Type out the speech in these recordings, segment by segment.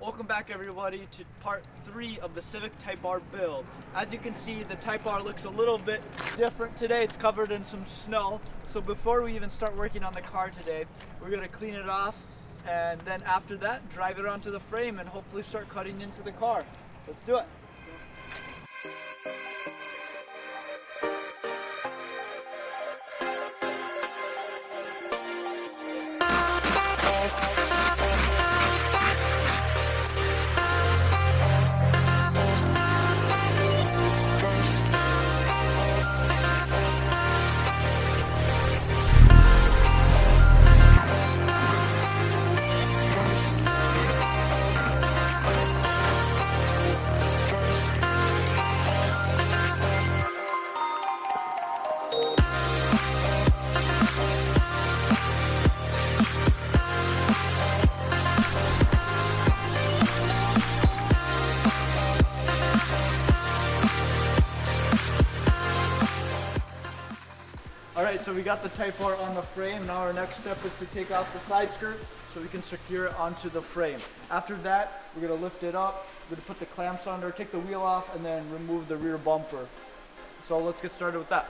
Welcome back everybody to part 3 of the Civic Type R build. As you can see, the Type R looks a little bit different today. It's covered in some snow. So before we even start working on the car today, we're going to clean it off, and then after that, drive it onto the frame and hopefully start cutting into the car. Let's do it. Alright, so we got the Type R on the frame. Now our next step is to take off the side skirt so we can secure it onto the frame. After that, we're going to lift it up, we're going to put the clamps on there, take the wheel off, and then remove the rear bumper. So let's get started with that.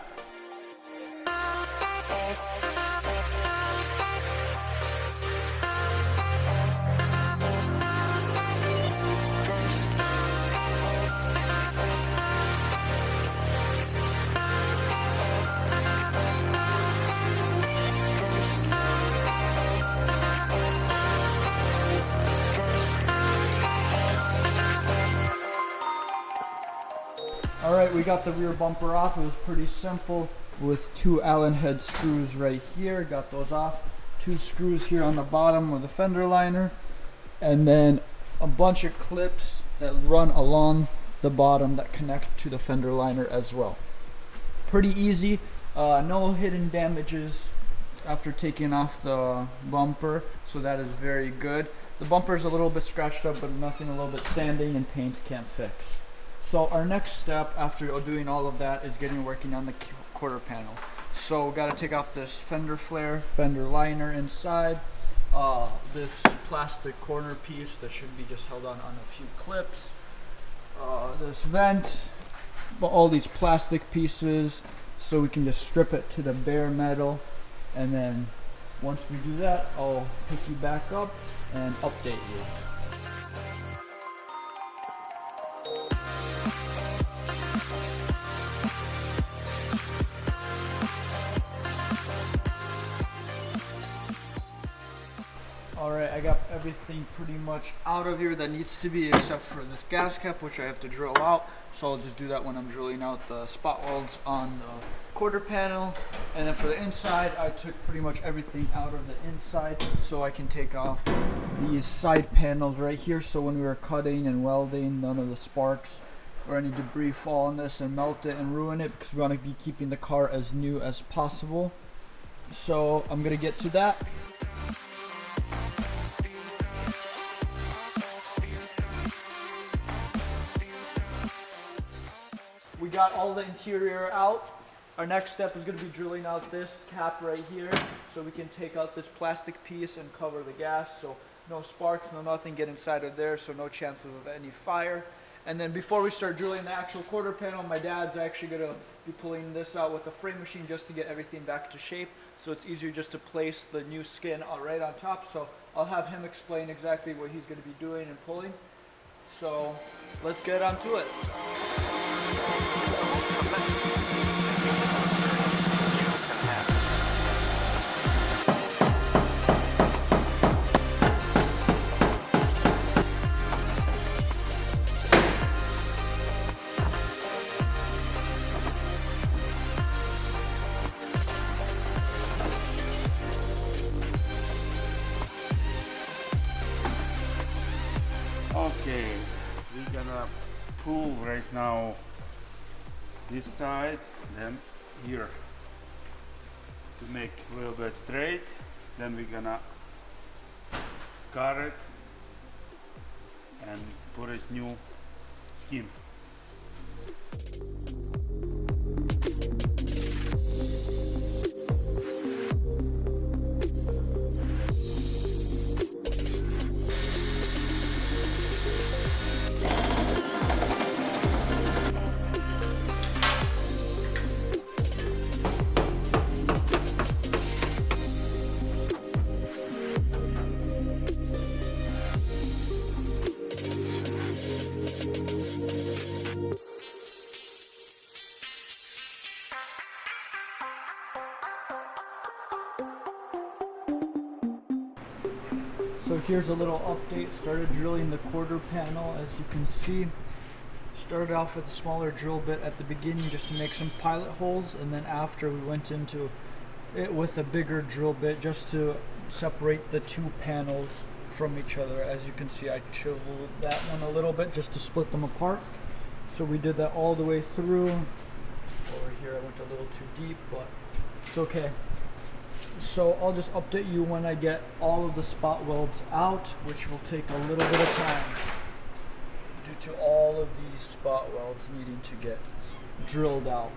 Alright, we got the rear bumper off. It was pretty simple with 2 Allen head screws right here. Got those off. 2 screws here on the bottom of the fender liner. And then a bunch of clips that run along the bottom that connect to the fender liner as well. Pretty easy. No hidden damages after taking off the bumper, so that is very good. The bumper is a little bit scratched up, but nothing a little bit sanding and paint can't fix. So our next step after doing all of that is working on the quarter panel. So got to take off this fender flare, fender liner inside, this plastic corner piece that should be just held on a few clips, this vent, all these plastic pieces, so we can just strip it to the bare metal, and then once we do that, I'll pick you back up and update you. Alright, I got everything pretty much out of here that needs to be, except for this gas cap, which I have to drill out. So I'll just do that when I'm drilling out the spot welds on the quarter panel. And then for the inside, I took pretty much everything out of the inside so I can take off these side panels right here. So when we were cutting and welding, none of the sparks or any debris fall on this and melt it and ruin it, because we want to be keeping the car as new as possible. So I'm going to get to that. We got all the interior out. Our next step is going to be drilling out this cap right here so we can take out this plastic piece and cover the gas, so no sparks, no nothing get inside of there, so no chances of any fire. And then before we start drilling the actual quarter panel, my dad's actually going to be pulling this out with the frame machine just to get everything back to shape, so it's easier just to place the new skin right on top. So I'll have him explain exactly what he's going to be doing and pulling. So let's get onto it. Okay, we're gonna pull right now this side, then here to make a little bit straight. Then we're gonna cut it and put it new skin. So here's a little update. Started drilling the quarter panel, as you can see. Started off with a smaller drill bit at the beginning just to make some pilot holes, and then after we went into it with a bigger drill bit just to separate the two panels from each other. As you can see, I chiseled that one a little bit just to split them apart. So we did that all the way through. Over here I went a little too deep, but it's okay. So I'll just update you when I get all of the spot welds out, which will take a little bit of time due to all of these spot welds needing to get drilled out.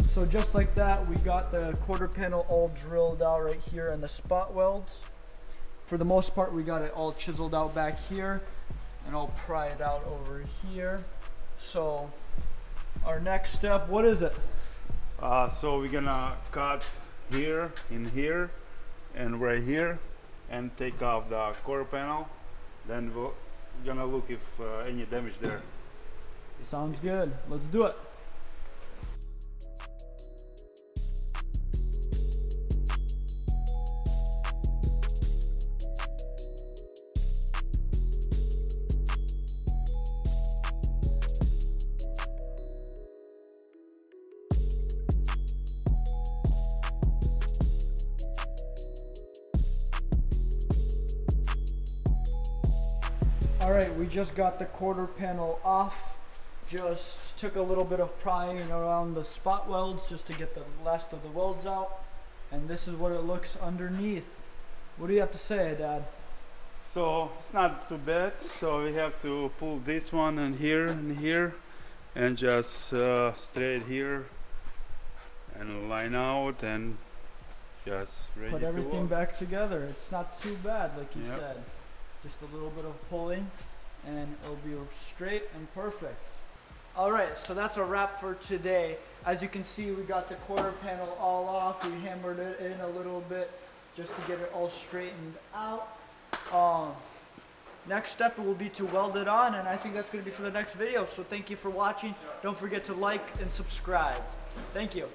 So just like that, we got the quarter panel all drilled out right here and the spot welds. For the most part, we got it all chiseled out back here and I'll pry it out over here. So our next step, what is it? So we're gonna cut here, in here, and right here, and take off the quarter panel. Then we're gonna look if any damage there. Sounds good. Let's do it. Alright, we just got the quarter panel off. Just took a little bit of prying around the spot welds just to get the last of the welds out. And this is what it looks underneath. What do you have to say, Dad? So it's not too bad. So we have to pull this one and here, and just straight here, and line out, and just ready Put to everything work. back together. It's not too bad, like you Yep. said. Just a little bit of pulling and it'll be straight and perfect. Alright, so that's a wrap for today. As you can see, we got the quarter panel all off. We hammered it in a little bit just to get it all straightened out. Next step will be to weld it on, and I think that's going to be for the next video. So thank you for watching. Don't forget to like and subscribe. Thank you.